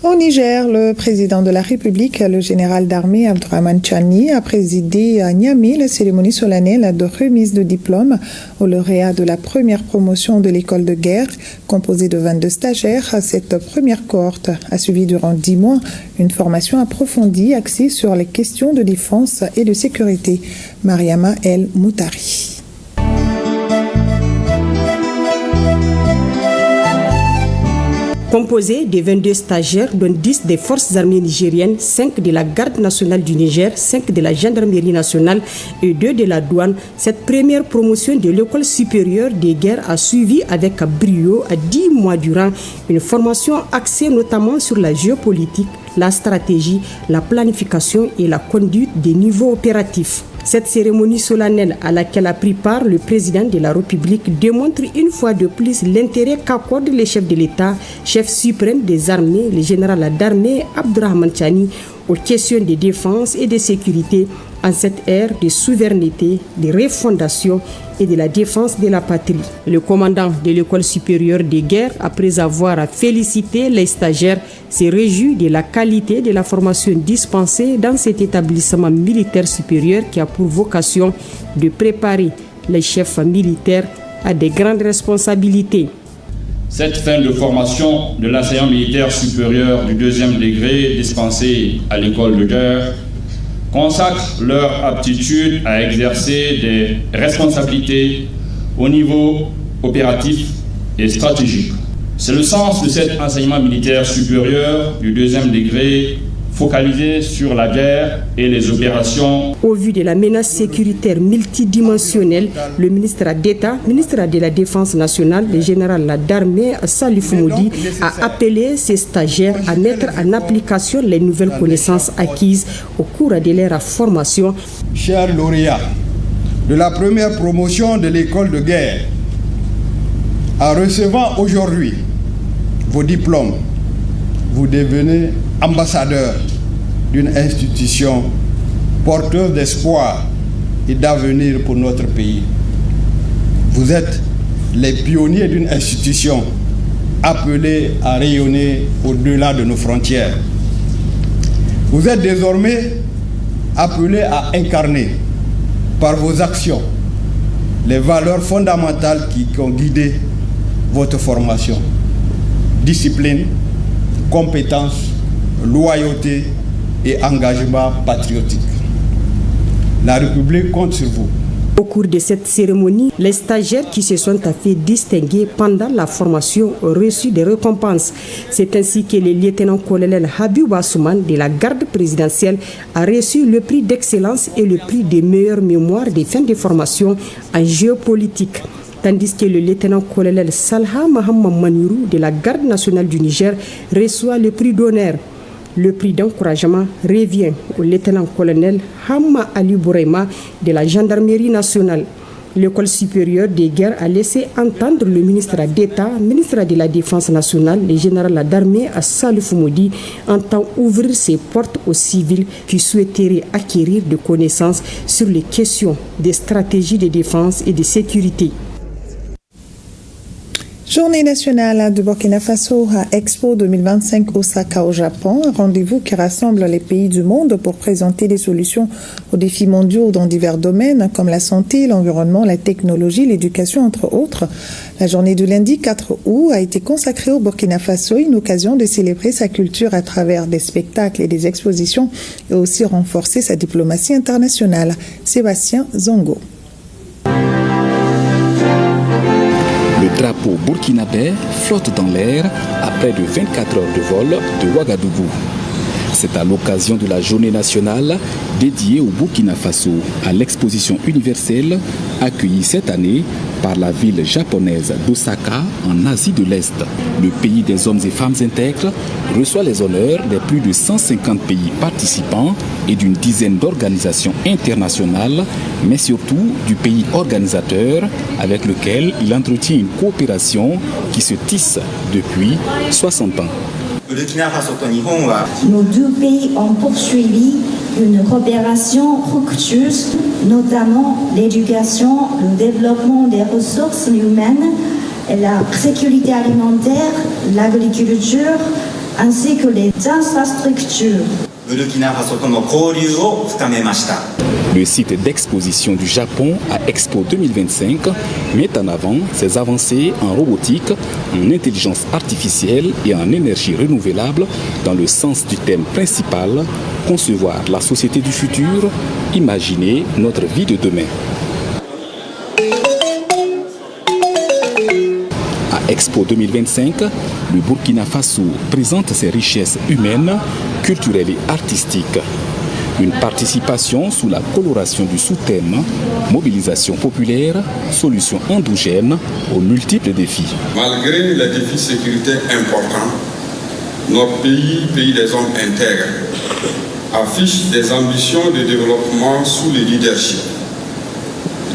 Au Niger, le président de la République, le général d'armée Abdourahmane Tchani, a présidé à Niamey la cérémonie solennelle de remise de diplôme aux lauréats de la première promotion de l'école de guerre, composée de 22 stagiaires. Cette première cohorte a suivi durant 10 mois une formation approfondie axée sur les questions de défense et de sécurité. Mariama El Moutari. Composé de 22 stagiaires, dont 10 des forces armées nigériennes, 5 de la garde nationale du Niger, 5 de la gendarmerie nationale et 2 de la douane, cette première promotion de l'école supérieure des guerres a suivi avec brio à 10 mois durant une formation axée notamment sur la géopolitique, la stratégie, la planification et la conduite des niveaux opératifs. Cette cérémonie solennelle à laquelle a pris part le président de la République démontre une fois de plus l'intérêt qu'accorde le chef de l'État, chef suprême des armées, le général d'armée Abdourahmane Tchani, aux questions de défense et de sécurité en cette ère de souveraineté, de refondation et de la défense de la patrie. Le commandant de l'école supérieure des guerres, après avoir félicité les stagiaires, s'est réjoui de la qualité de la formation dispensée dans cet établissement militaire supérieur qui a pour vocation de préparer les chefs militaires à de grandes responsabilités. Cette fin de formation de l'enseignant militaire supérieur du 2e degré dispensé à l'école de guerre consacre leur aptitude à exercer des responsabilités au niveau opératif et stratégique. C'est le sens de cet enseignement militaire supérieur du deuxième degré focalisé sur la guerre et les opérations. Au vu de la menace sécuritaire multidimensionnelle, le ministre d'État, ministre de la Défense nationale, le général d'armée Salif Moudi, a appelé ses stagiaires à mettre en application les nouvelles connaissances acquises au cours de leur formation. Chers lauréats de la première promotion de l'école de guerre, en recevant aujourd'hui vos diplômes, vous devenez ambassadeur d'une institution porteuse d'espoir et d'avenir pour notre pays. Vous êtes les pionniers d'une institution appelée à rayonner au-delà de nos frontières. Vous êtes désormais appelés à incarner par vos actions les valeurs fondamentales qui ont guidé votre formation. Discipline, compétence, loyauté et engagement patriotique. La République compte sur vous. Au cours de cette cérémonie, les stagiaires qui se sont fait distinguer pendant la formation ont reçu des récompenses. C'est ainsi que le lieutenant-colonel Habib Assouman de la garde présidentielle a reçu le prix d'excellence et le prix des meilleures mémoires des fins de formation en géopolitique. Tandis que le lieutenant-colonel Salha Mohamed Manirou de la garde nationale du Niger reçoit le prix d'honneur. Le prix d'encouragement revient au lieutenant-colonel Hamma Ali Bourema de la gendarmerie nationale. L'école supérieure des guerres a laissé entendre le ministre d'État, ministre de la Défense nationale, le général d'armée Salif Moudi, entend ouvrir ses portes aux civils qui souhaiteraient acquérir des connaissances sur les questions des stratégies de défense et de sécurité. Journée nationale de Burkina Faso à Expo 2025 Osaka au Japon, un rendez-vous qui rassemble les pays du monde pour présenter des solutions aux défis mondiaux dans divers domaines comme la santé, l'environnement, la technologie, l'éducation, entre autres. La journée du lundi 4 août a été consacrée au Burkina Faso, une occasion de célébrer sa culture à travers des spectacles et des expositions et aussi renforcer sa diplomatie internationale. Sébastien Zongo. Le drapeau burkinabé flotte dans l'air à près de 24 heures de vol de Ouagadougou. C'est à l'occasion de la journée nationale dédiée au Burkina Faso à l'exposition universelle accueillie cette année par la ville japonaise d'Osaka en Asie de l'Est. Le pays des hommes et femmes intègres reçoit les honneurs des plus de 150 pays participants et d'une dizaine d'organisations internationales, mais surtout du pays organisateur avec lequel il entretient une coopération qui se tisse depuis 60 ans. Nos deux pays ont poursuivi une coopération fructueuse, notamment l'éducation, le développement des ressources humaines, la sécurité alimentaire, l'agriculture, ainsi que les infrastructures. Le site d'exposition du Japon à Expo 2025 met en avant ses avancées en robotique, en intelligence artificielle et en énergie renouvelable dans le sens du thème principal, concevoir la société du futur, imaginer notre vie de demain. À Expo 2025, le Burkina Faso présente ses richesses humaines, culturelles et artistiques. Une participation sous la coloration du sous-thème « Mobilisation populaire, solutions endogènes aux multiples défis ». Malgré les défis sécuritaires importants, notre pays, pays des hommes intègres, affiche des ambitions de développement sous le leadership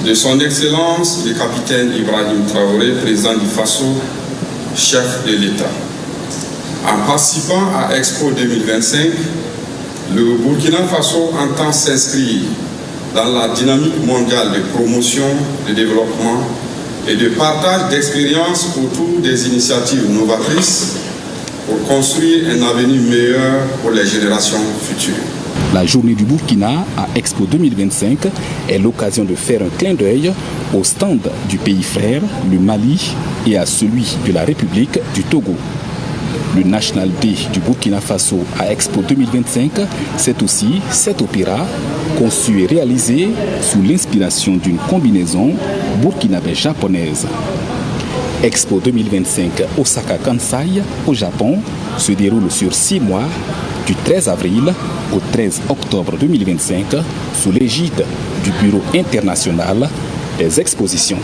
de son Excellence le capitaine Ibrahim Traoré, président du Faso, chef de l'État. En participant à Expo 2025, le Burkina Faso entend s'inscrire dans la dynamique mondiale de promotion, de développement et de partage d'expériences autour des initiatives novatrices pour construire un avenir meilleur pour les générations futures. La journée du Burkina à Expo 2025 est l'occasion de faire un clin d'œil au stand du pays frère, le Mali, et à celui de la République du Togo. Le National Day du Burkina Faso à Expo 2025, c'est aussi cet opéra conçu et réalisé sous l'inspiration d'une combinaison burkinabé-japonaise. Expo 2025 Osaka Kansai au Japon se déroule sur 6 mois, du 13 avril au 13 octobre 2025, sous l'égide du Bureau international des expositions.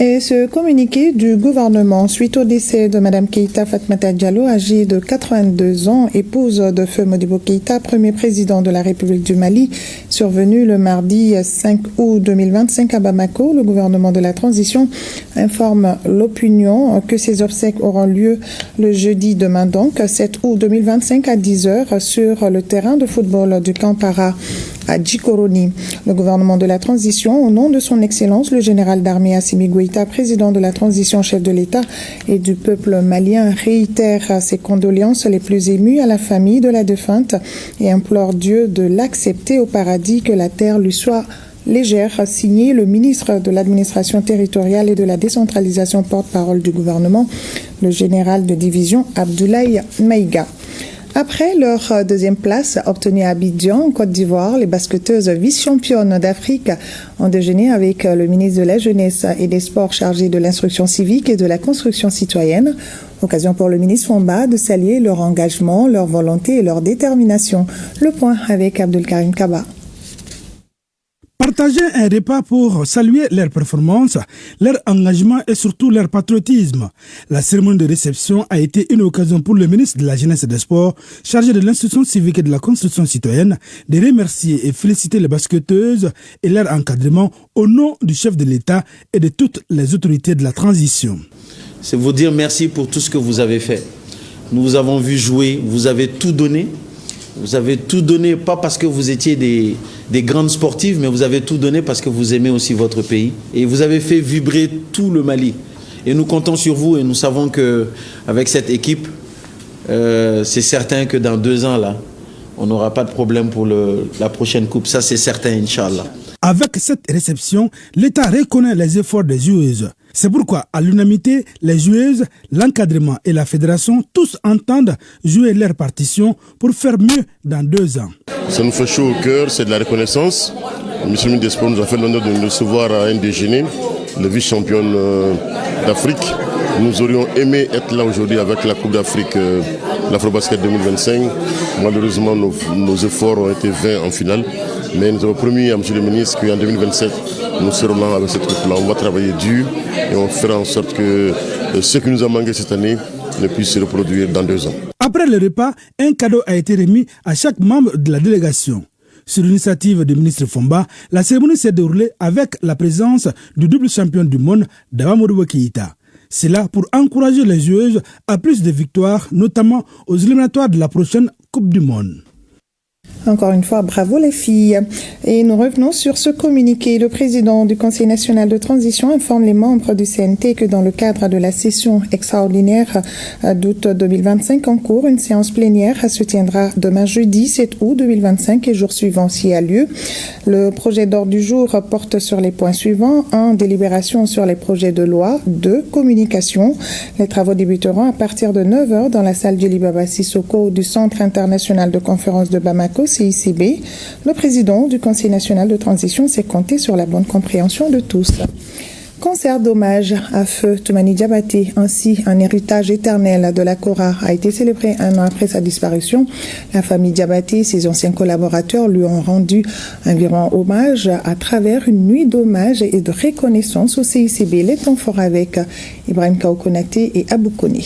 Et ce communiqué du gouvernement suite au décès de Mme Keïta Fatmata Diallo, âgée de 82 ans, épouse de feu Modibo Keïta, premier président de la République du Mali, survenu le mardi 5 août 2025 à Bamako. Le gouvernement de la transition informe l'opinion que ces obsèques auront lieu le jeudi demain, donc 7 août 2025 à 10h sur le terrain de football du Kampara à Djikoroni. Le gouvernement de la transition, au nom de son Excellence le général d'armée Assimi Goïta, président de la transition, chef de l'État et du peuple malien, réitère ses condoléances les plus émues à la famille de la défunte et implore Dieu de l'accepter au paradis, que la terre lui soit légère. Signé le ministre de l'administration territoriale et de la décentralisation, porte-parole du gouvernement, le général de division Abdoulaye Maïga. Après leur deuxième place obtenue à Abidjan, en Côte d'Ivoire, les basketteuses vice-championnes d'Afrique ont déjeuné avec le ministre de la Jeunesse et des Sports chargé de l'instruction civique et de la construction citoyenne. Occasion pour le ministre Fomba de saluer leur engagement, leur volonté et leur détermination. Le point avec Abdelkarim Kaba. Partager un repas pour saluer leur performance, leur engagement et surtout leur patriotisme. La cérémonie de réception a été une occasion pour le ministre de la Jeunesse et des Sports, chargé de l'instruction civique et de la construction citoyenne, de remercier et féliciter les basketteuses et leur encadrement au nom du chef de l'État et de toutes les autorités de la transition. C'est vous dire merci pour tout ce que vous avez fait. Nous vous avons vu jouer, vous avez tout donné. Vous avez tout donné, pas parce que vous étiez des grandes sportives, mais vous avez tout donné parce que vous aimez aussi votre pays. Et vous avez fait vibrer tout le Mali. Et nous comptons sur vous et nous savons qu'avec cette équipe, c'est certain que dans 2 ans, là, on n'aura pas de problème pour la prochaine coupe. Ça, c'est certain, Inch'Allah. Avec cette réception, l'État reconnaît les efforts des joueuses. C'est pourquoi, à l'unanimité, les joueuses, l'encadrement et la fédération, tous entendent jouer leur partition pour faire mieux dans 2 ans. Ça nous fait chaud au cœur, c'est de la reconnaissance. Le ministre des Sports nous a fait l'honneur de nous recevoir à un déjeuner, le vice-championne d'Afrique. Nous aurions aimé être là aujourd'hui avec la Coupe d'Afrique, l'Afrobasket 2025. Malheureusement, nos efforts ont été vains en finale. Mais nous avons promis à M. le ministre qu'en 2027, nous serons là avec cette coupe-là. On va travailler dur et on fera en sorte que ce qui nous a manqué cette année ne puisse se reproduire dans 2 ans. Après le repas, un cadeau a été remis à chaque membre de la délégation. Sur l'initiative du ministre Fomba, la cérémonie s'est déroulée avec la présence du double champion du monde, Daba Modibo Keïta. C'est là pour encourager les joueuses à plus de victoires, notamment aux éliminatoires de la prochaine Coupe du Monde. Encore une fois, bravo les filles. Et nous revenons sur ce communiqué. Le président du Conseil national de transition informe les membres du CNT que dans le cadre de la session extraordinaire d'août 2025 en cours, une séance plénière se tiendra demain jeudi 7 août 2025 et jour suivant s'il y a lieu. Le projet d'ordre du jour porte sur les points suivants. 1. Délibération sur les projets de loi. 2. Communication. Les travaux débuteront à partir de 9h dans la salle Djeli Baba Sissoko du Centre international de conférence de Bamako, CICB. Le président du Conseil national de transition s'est compté sur la bonne compréhension de tous. Concert d'hommage à Feu Toumani Diabaté, ainsi un héritage éternel de la Kora, a été célébré 1 an après sa disparition. La famille Diabaté et ses anciens collaborateurs lui ont rendu un vibrant hommage à travers une nuit d'hommage et de reconnaissance au CICB. Les temps forts avec Ibrahim Kaokonaté et Abou Kone.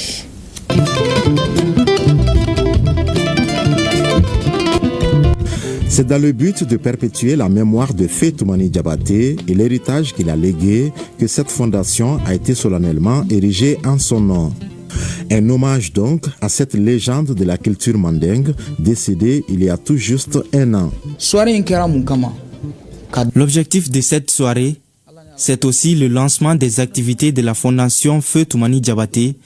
C'est dans le but de perpétuer la mémoire de Feu Toumani Diabaté et l'héritage qu'il a légué que cette fondation a été solennellement érigée en son nom. Un hommage donc à cette légende de la culture mandingue décédée il y a tout juste 1 an. L'objectif de cette soirée, c'est aussi le lancement des activités de la fondation Feu Toumani Diabaté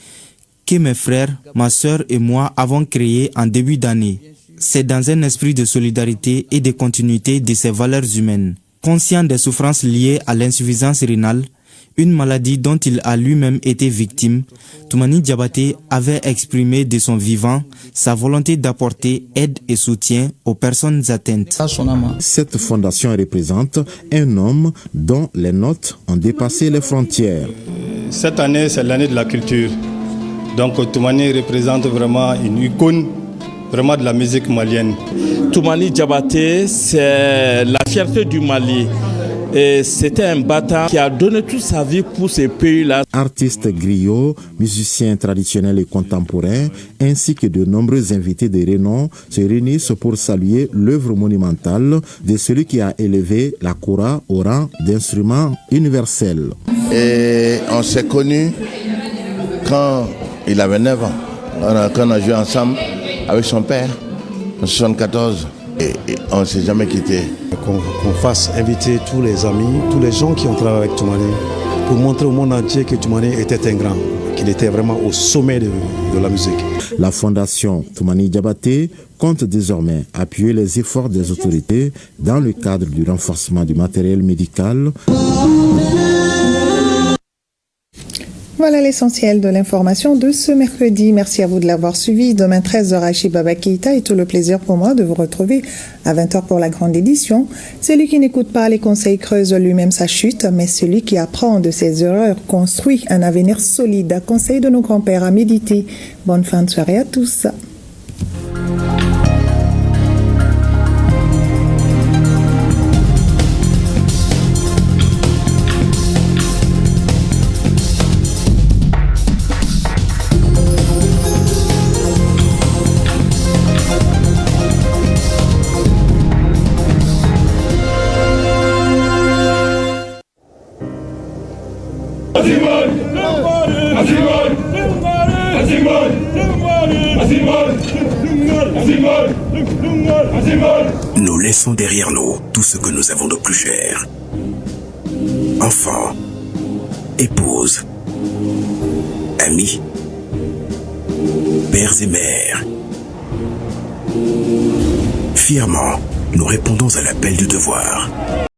que mes frères, ma sœur et moi avons créé en début d'année. C'est dans un esprit de solidarité et de continuité de ses valeurs humaines. Conscient des souffrances liées à l'insuffisance rénale, une maladie dont il a lui-même été victime, Toumani Diabaté avait exprimé de son vivant sa volonté d'apporter aide et soutien aux personnes atteintes. Cette fondation représente un homme dont les notes ont dépassé les frontières. Cette année, c'est l'année de la culture. Donc Toumani représente vraiment une icône vraiment de la musique malienne. Toumani Diabaté, c'est la fierté du Mali. Et c'était un battant qui a donné toute sa vie pour ces pays-là. Artistes griots, musiciens traditionnels et contemporains, ainsi que de nombreux invités de renom se réunissent pour saluer l'œuvre monumentale de celui qui a élevé la kora au rang d'instrument universel. Et on s'est connus quand il avait 9 ans, quand on a joué ensemble avec son père en 1974. Et on ne s'est jamais quitté. Qu'on fasse inviter tous les amis, tous les gens qui ont travaillé avec Toumani pour montrer au monde entier que Toumani était un grand, qu'il était vraiment au sommet de la musique. La fondation Toumani Diabaté compte désormais appuyer les efforts des autorités dans le cadre du renforcement du matériel médical. Voilà l'essentiel de l'information de ce mercredi. Merci à vous de l'avoir suivi. Demain 13h, Achille Baba Keïta et tout le plaisir pour moi de vous retrouver à 20h pour la grande édition. Celui qui n'écoute pas les conseils creuse lui-même sa chute, mais celui qui apprend de ses erreurs construit un avenir solide. Conseil de nos grands-pères à méditer. Bonne fin de soirée à tous. Nous laissons derrière nous tout ce que nous avons de plus cher. Enfants, épouses, amis, pères et mères. Fièrement, nous répondons à l'appel du devoir.